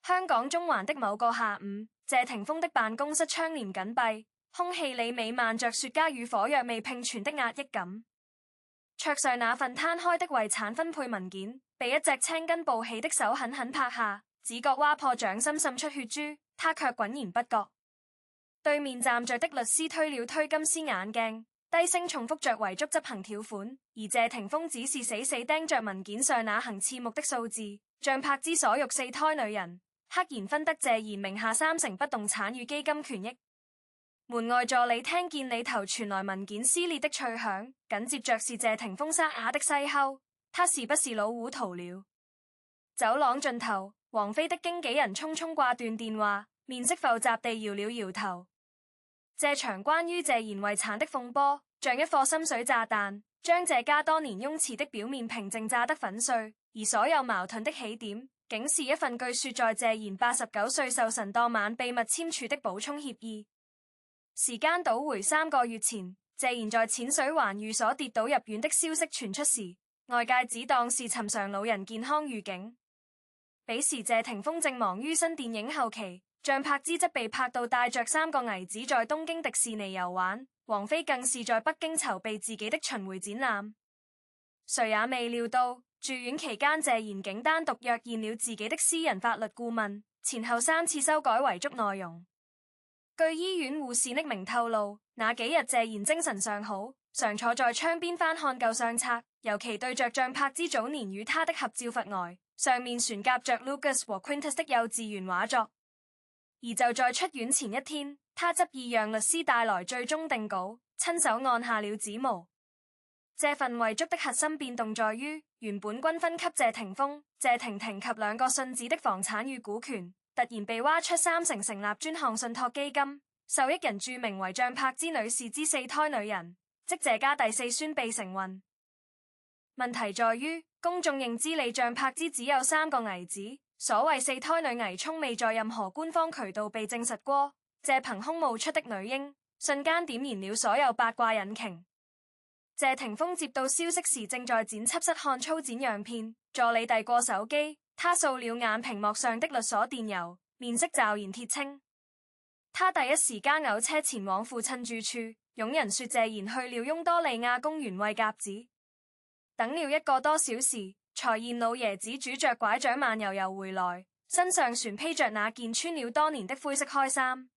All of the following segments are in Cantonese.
香港中環的某個下午，謝霆鋒的辦公室窗簾緊閉，空氣裏彌漫着雪茄與火藥味並存的壓抑感。桌上那份攤開的遺產分配文件，被一隻青筋暴起的手狠狠拍下，只覺劃破掌心滲出血珠，他卻渾然不覺。對面站着的律師推了推金絲眼鏡，低聲重複着遺囑執行條款，而謝霆鋒只是死死盯着文件上那行刺目的數字，像柏之所欲四胎女人。赫然分得謝賢名下30%不動產與基金權益。門外助理聽見裏頭傳來文件撕裂的脆響，緊接着是謝霆鋒沙啞的嘶吼，他是不是老糊塗了？走廊盡頭，王菲的經紀人匆匆掛斷電話，面色浮雜地搖了搖頭。這場關於謝賢遺產的風波，像一顆深水炸彈，將謝家多年雍瓷的表面平靜炸得粉碎，而所有矛盾的起點，竟是一份據說在謝賢89歲壽辰當晚秘密簽署的補充協議。時間倒回3個月前，謝賢在淺水灣寓所跌倒入院的消息傳出時，外界只當是尋常老人健康預警。彼時謝霆鋒正忙於新電影後期，像柏之則被拍到帶着3個兒子在東京迪士尼遊玩，王菲更是在北京籌備自己的巡迴展覽。誰也未料到，住院期間謝賢竟單獨約見了自己的私人法律顧問，前後3次修改遺囑內容。據醫院護士匿名透露，那幾日謝賢精神尚好，常坐在窗邊翻看舊相冊，尤其對着像柏之早年與他的合照發呆，上面懸夾着 Lucas 和 Quintus 的幼稚園畫作。而就在出院前一天，他執意讓律師帶來最終定稿，親手按下了指模。這份遺囑的核心變動在於，原本均分給謝霆鋒、謝婷婷及2個信子的房產與股權，突然被挖出30%成立專項信託基金，受益人注明為像柏之女士之4胎女人，即謝家第4孫備承運。問題在於，公眾認知里像柏之只有3個兒子，所謂4胎女遺聰未在任何官方渠道被證實過。謝憑空冒出的女嬰，瞬間點燃了所有八卦引擎。謝霆鋒接到消息時正在剪輯室看粗剪樣片，助理遞過手機，他掃了眼屏幕上的律所電郵，面色驟然鐵青。他第一時間嘔車前往父親住處，傭人說謝賢去了翁多利亞公園餵鴿子。等了1個多小時，才見老爺子拄着拐杖慢悠悠回來，身上全披着那件穿了多年的灰色開衫。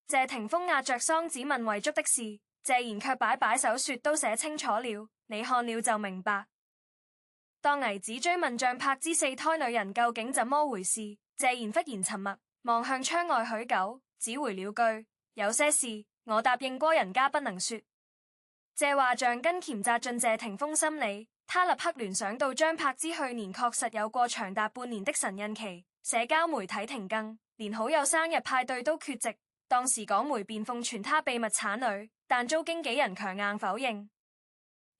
謝霆鋒壓着嗓子問遺囑的事，謝賢卻擺擺手說都寫清楚了，你看了就明白。當兒子追問像柏之4胎女人究竟怎麼回事，謝賢忽然沉默，望向窗外許久，只回了句：有些事我答應過人家不能說。這話像根鉗扎進謝霆鋒心裡，他立刻聯想到張柏芝去年確實有過長達半年的神孕期，社交媒體停更，連好友生日派對都缺席。當時港媒便瘋傳他秘密產女，但遭經紀人強硬否認。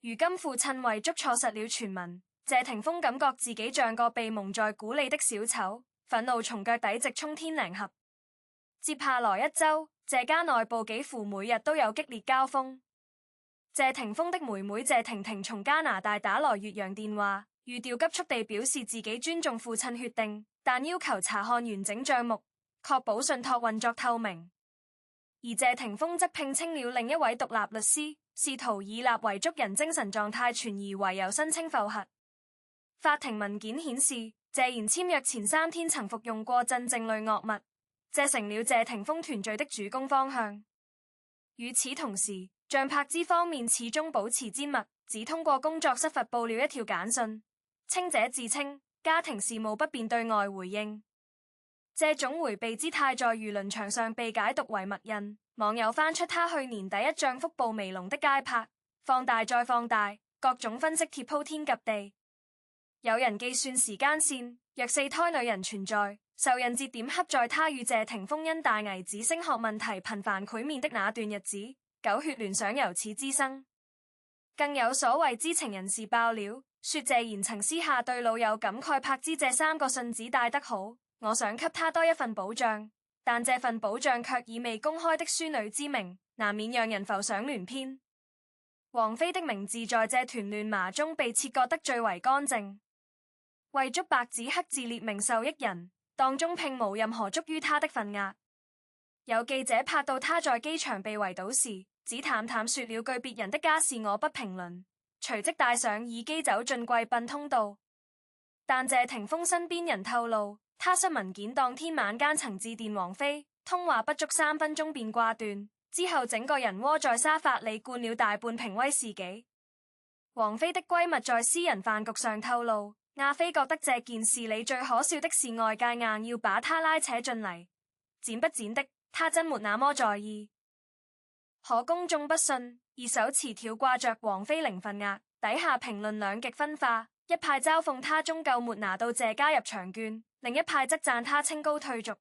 如今父親遺囑錯實了傳聞，謝霆鋒感覺自己像個被蒙在鼓裡的小丑，憤怒從腳底直衝天靈盒。接下來1週，謝家內部幾乎每日都有激烈交鋒。謝霆鋒的妹妹謝婷婷從加拿大打來越洋電話，語調急促地表示自己尊重父親決定，但要求查看完整賬目，確保信託運作透明。而謝霆鋒則聘請了另一位獨立律師，試圖以立遺囑人精神狀態存疑為由申請復核。法庭文件顯示，謝賢簽約前3天曾服用過鎮靜類藥物，這成了謝霆鋒團罪的主攻方向。與此同時，像柏之方面始終保持緘默，只通過工作室發布了一條簡訊，稱者自稱家庭事務不便對外回應。這種迴避姿態在輿論場上被解讀為默認，網友翻出他去年第一仗腹部微隆的街拍，放大再放大，各種分析貼鋪天及地。有人計算時間線，若4胎女人存在，受孕節點恰在他與謝霆鋒因大兒子升學問題頻繁會面的那段日子，狗血聯想由此滋生。更有所謂知情人士爆料，說謝賢曾私下對老友感慨柏之這3個信子帶得好，我想給他多一份保障，但這份保障卻以未公開的孫女之名，難免讓人浮想聯翩。王菲的名字在這團亂麻中被切割得最為乾淨，遺囑白紙黑字列明受益人，當中並無任何足於他的份額。有記者拍到他在機場被圍堵時，只淡淡說了句別人的家事我不評論，隨即帶上耳機走進貴賓通道。但謝霆鋒身邊人透露，他率文件當天晚間曾致電王菲，通話不足3分鐘便掛斷，之後整個人窩在沙發裏灌了大半瓶威士忌。王菲的閨蜜在私人飯局上透露，亞菲覺得這件事裏最可笑的是外界硬要把他拉扯進嚟，剪不剪的，他真沒那麼在意。可公眾不信，二手詞條掛着王菲零份額，底下評論兩極分化，一派嘲諷他終究沒拿到謝家入場券，另一派則讚他清高退俗。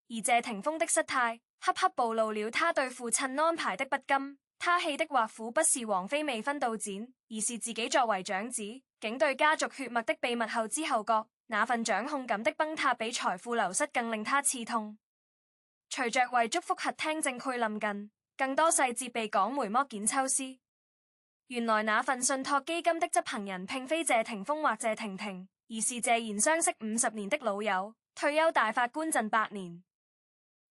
而謝霆鋒的失態，恰恰暴露了他對父親安排的不甘。他氣的畫苦不是王菲未分到剪，而是自己作為長子，竟對家族血脈的秘密後知後覺，那份掌控感的崩塌比財富流失更令他刺痛。隨着為祝福核聽證會臨近，更多細節被港媒剝繭抽絲。原來那份信託基金的執行人並非謝霆鋒或謝婷婷，而是謝賢相識50年的老友、退休大法官鄭百年。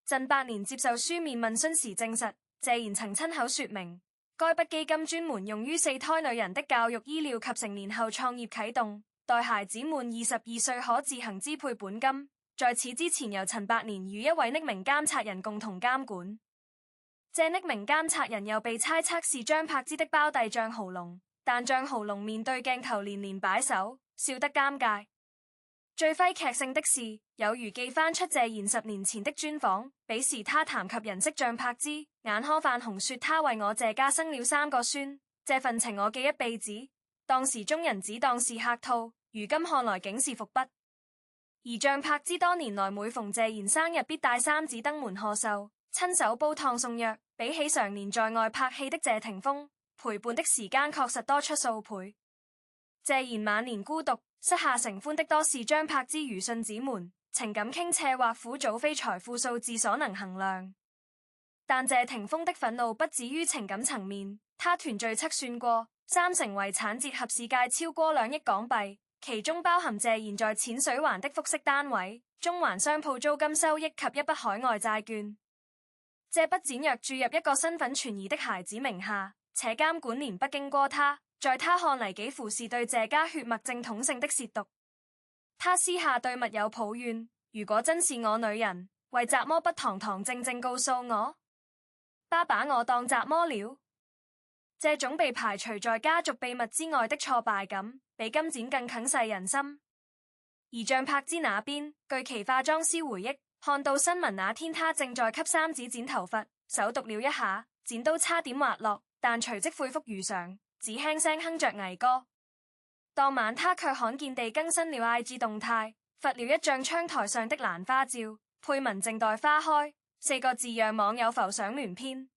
鄭百年接受書面問詢時證實，謝賢曾親口說明，該筆基金專門用於4胎女人的教育、醫療及成年後創業啟動，待孩子滿22歲可自行支配本金。在此之前，由陳百年與一位匿名監察人共同監管。這匿名監察人又被猜測是張柏芝的胞弟張豪龍，但張豪龍面對鏡頭連連擺手，笑得尷尬。最揮劇性的是，有娛記翻出謝賢10年前的專訪，彼時他談及人識張柏芝，眼眶泛紅，說他為我謝家生了3個孫，這份情我記一輩子。當時中人只當是客套，如今看來竟是伏筆。而張柏芝多年來每逢謝賢生日必帶3子登門賀壽，親手煲湯送藥，比起常年在外拍戲的謝霆鋒，陪伴的時間確實多出數倍。謝賢晚年孤獨，膝下承歡的多是張柏芝如信子們，情感傾斜或苦早非財富數字所能衡量。但謝霆鋒的憤怒不止於情感層面，他團聚測算過，3成遺產折合市價超過2億港幣，其中包含謝賢在淺水灣的複式單位、中環商鋪租金收益及一筆海外債券。這筆錢若注入一個身份存疑的孩子名下，且監管連不經過他，在他看嚟幾乎是對謝家血脈正統性的褻瀆。他私下對密友抱怨：如果真是我女人，為什麼不堂堂正正告訴我？爸把我當什麼了？這種被排除在家族秘密之外的挫敗感，比金錢更啃噬人心。而張柏芝那邊，據其化妝師回憶，看到新聞那天，他正在給3子剪頭髮，手讀了一下，剪刀差點滑落，但隨即恢復如常，只輕聲哼着危歌。當晚他卻罕見地更新了 IG 動態，發了一張窗台上的蘭花照，配文靜待花開4個字，讓網友浮想聯翩。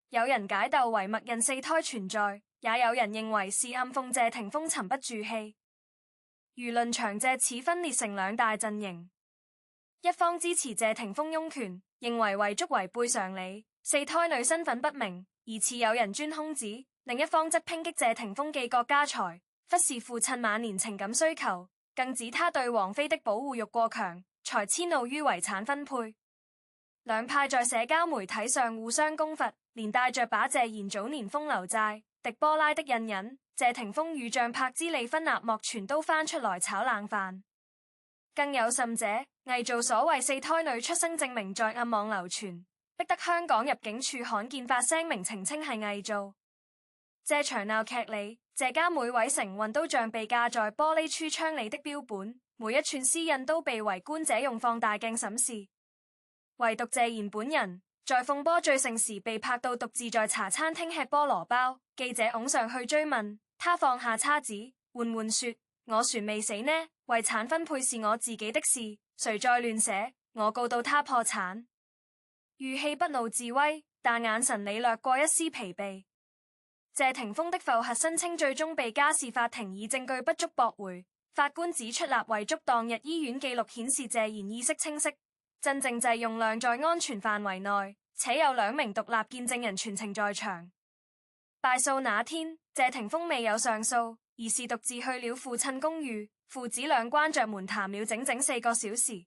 有人解讀為默認4胎存在，也有人認為是暗諷謝霆鋒沉不住氣。輿論場借此分裂成2大陣營，一方支持謝霆鋒擁權，認為遺囑違背常理，4胎女身份不明，疑似有人鑽空子；另一方則抨擊謝霆鋒寄國家財，忽視父親晚年情感需求，更指他對王菲的保護欲過強，才遷怒於遺產分配。兩派在社交媒體上互相攻伐，連帶着把謝賢早年風流債、迪波拉的印引、謝霆鋒與張柏芝離婚納莫全都翻出來炒冷飯。更有甚者，偽造所謂4胎女出生證明在暗網流傳，逼得香港入境處罕見發聲明澄清係偽造。這場鬧劇裏，謝家每位成員都像被架在玻璃櫥窗裏的標本，每一寸私印都被圍觀者用放大鏡審視。唯獨謝賢本人，在風波最盛時被拍到獨自在茶餐廳吃菠蘿包，記者擁上去追問，他放下叉子，緩緩說：我船未死呢，遺產分配是我自己的事，誰再亂寫，我告到他破產。語氣不怒自威，但眼神裏掠過一絲疲憊。謝霆鋒的復核申請最終被家事法庭以證據不足駁回，法官指出立遺囑當日醫院記錄顯示謝賢意識清晰，真正劑用量在安全範圍內，且有2名獨立見證人全程在場。敗訴那天，謝霆鋒未有上訴，而是獨自去了父親公寓，父子倆關着門談了整整4個小時。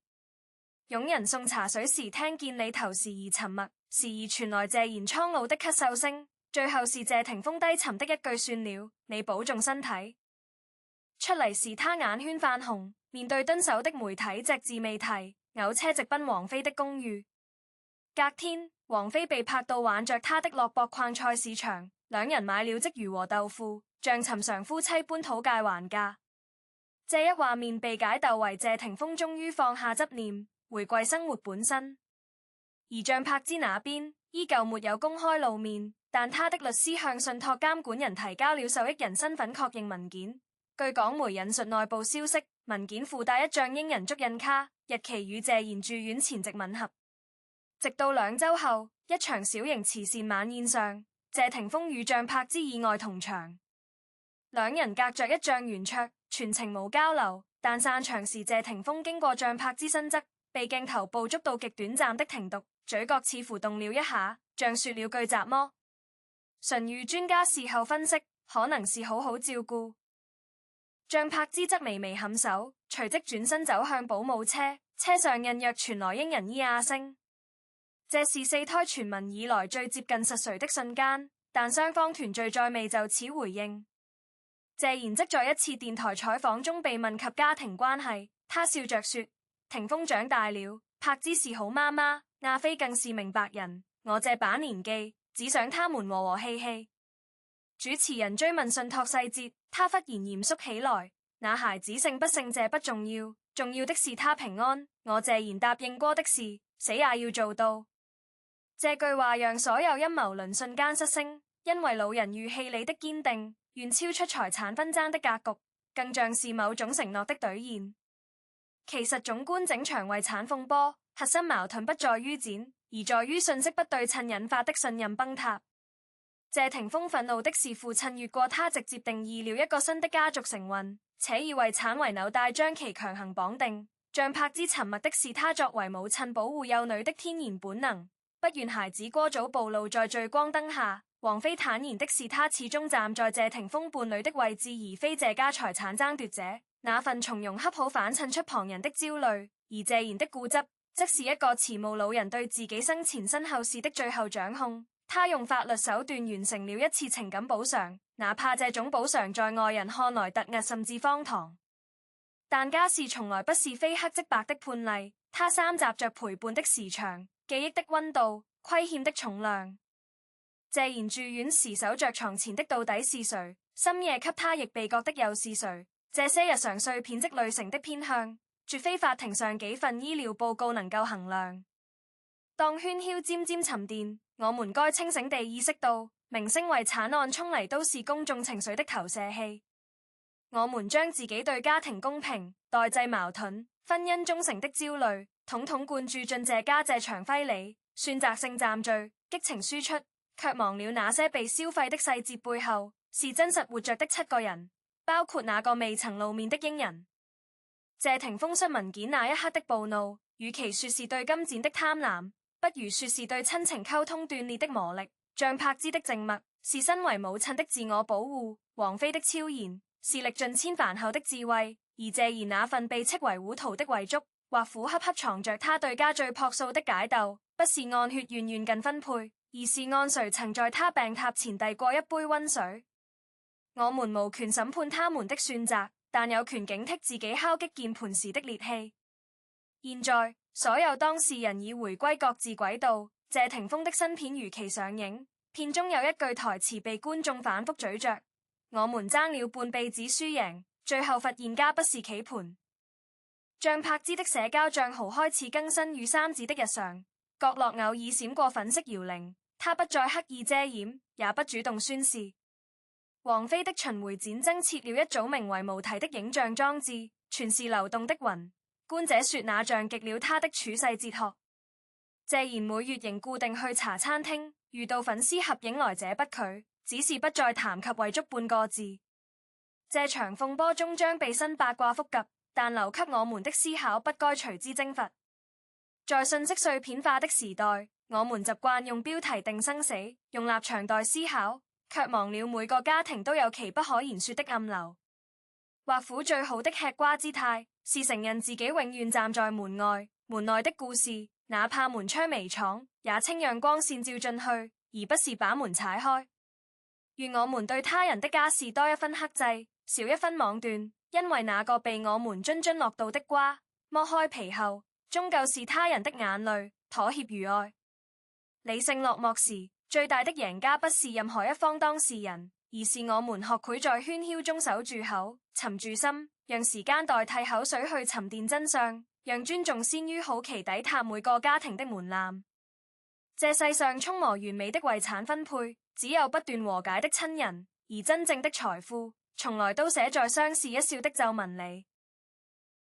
傭人送茶水時聽見裏頭時而沉默，時而傳來謝賢蒼老的咳嗽聲，最後是謝霆鋒低沉的一句算了，你保重身體。出嚟時他眼圈泛紅，面對蹲守的媒體隻字未提，嘔車直奔王菲的公寓。隔天，王菲被拍到挽着他的洛博礦菜市場，兩人買了鯽魚和豆腐，像尋常夫妻般討價還價。這一畫面被解讀為謝霆鋒終於放下執念，回歸生活本身。而像柏芝那邊依舊沒有公開露面，但他的律師向信託監管人提交了受益人身份確認文件。據港媒引述內部消息，文件附帶一張英人足印卡，日期與謝賢住院前夕吻合。直到2週後，一場小型慈善晚宴上，謝霆鋒與像柏芝意外同場，兩人隔着一張圓桌，全程無交流。但散場時，謝霆鋒經過像柏芝身側，被鏡頭捕捉到極短暫的停讀，嘴角似乎動了一下，像說了句雜麼。唇語專家事後分析，可能是好好照顧。像柏芝則微微頷首，隨即轉身走向保姆車，車上隱約傳來英人咿呀聲。這是4胎傳聞以來最接近實錘的瞬間，但雙方團聚再未就此回應。謝賢則在一次電台採訪中被問及家庭關係，他笑着說：霆鋒長大了，柏芝是好媽媽，亞菲更是明白人，我這把年紀只想他們和和氣氣。主持人追問信託細節，他忽然嚴肅起來：那孩子勝不勝這不重要，重要的是他平安，我謝賢答應過的事，死也要做到。這句話讓所有陰謀論瞬間失聲，因為老人語氣裏的堅定遠超出財產分爭的格局，更像是某種承諾的兌現。其實總觀整場遺產風波，核心矛盾不在於錢，而在於信息不對稱引發的信任崩塌。謝霆鋒憤怒的是父親越過他直接定義了一個新的家族成運，且以遺產為紐帶將其強行綁定。像柏芝沉默的是他作為母親保護幼女的天然本能，不願孩子過早暴露在聚光燈下。王菲坦言的是，他始終站在謝霆鋒伴侶的位置，而非謝家財產爭奪者。那份從容恰好反襯出旁人的焦慮，而謝賢的固執，則是一個慈母老人對自己生前身後事的最後掌控。他用法律手段完成了一次情感補償，哪怕這種補償在外人看來突兀甚至荒唐。但家事從來不是非黑即白的判例，他三集着陪伴的時長、記憶的溫度、虧欠的重量。謝賢住院時守着床前的到底是誰？深夜給他亦被覺的又是誰？這些日常碎片積累成的偏向，絕非法庭上幾份醫療報告能夠衡量。當喧囂漸漸沉澱，我們該清醒地意識到，明星遺產案沖嚟都是公眾情緒的投射器。我們將自己對家庭公平、代際矛盾、婚姻忠誠的焦慮，統統灌注進這家這場揮里，選擇性暫聚，激情輸出。卻忘了那些被消費的細節背後，是真實活着的7個人，包括那個未曾露面的英人。謝霆鋒摔文件那一刻的暴怒，與其說是對金錢的貪婪，不如說是對親情溝通斷裂的磨礪。像柏芝的靜默，是身為母親的自我保護；王菲的超然，是歷盡千帆後的智慧；而謝賢那份被斥為糊塗的遺囑，或苦恰恰藏着他對家最樸素的解鬥，不是按血緣遠近分配，而是按誰曾在他病榻前遞過一杯溫水。我們無權審判他們的選擇，但有權警惕自己敲擊鍵盤時的烈氣。現在，所有當事人已回歸各自軌道。謝霆鋒的新片如期上映，片中有一句台詞被觀眾反覆咀嚼：我們爭了半輩子輸贏，最後發現家不是棋盤。像柏芝的社交賬號開始更新與三子的日常，角落偶爾閃過粉飾搖鈴。他不再刻意遮掩，也不主動宣示。王菲的巡迴展增設了一組名為無題的影像裝置，全是流動的雲。觀者說那像極了他的處世哲學。謝賢每月仍固定去茶餐廳，遇到粉絲合影來者不拒，只是不再談及遺囑半個字。這場風波終將被新八卦覆及，但留給我們的思考不該隨之蒸發。在信息碎片化的時代，我們習慣用標題定生死，用立場代思考，卻忘了每個家庭都有其不可言說的暗流。或苦最好的吃瓜姿態，是承認自己永遠站在門外。門內的故事，哪怕門窗微敞，也請讓光線照進去，而不是把門踩開。願我們對他人的家事多一分克制，少一分莽斷，因為那個被我們津津樂道的瓜，剝開皮後，終究是他人的眼淚。妥協與愛，理性落幕時，最大的贏家不是任何一方當事人，而是我們學會在喧囂中守住口，沉住心，讓時間代替口水去沉澱真相，讓尊重先於好奇抵達每個家庭的門檻。這世上充滿完美的遺產分配，只有不斷和解的親人，而真正的財富從來都寫在相視一笑的皺紋裡。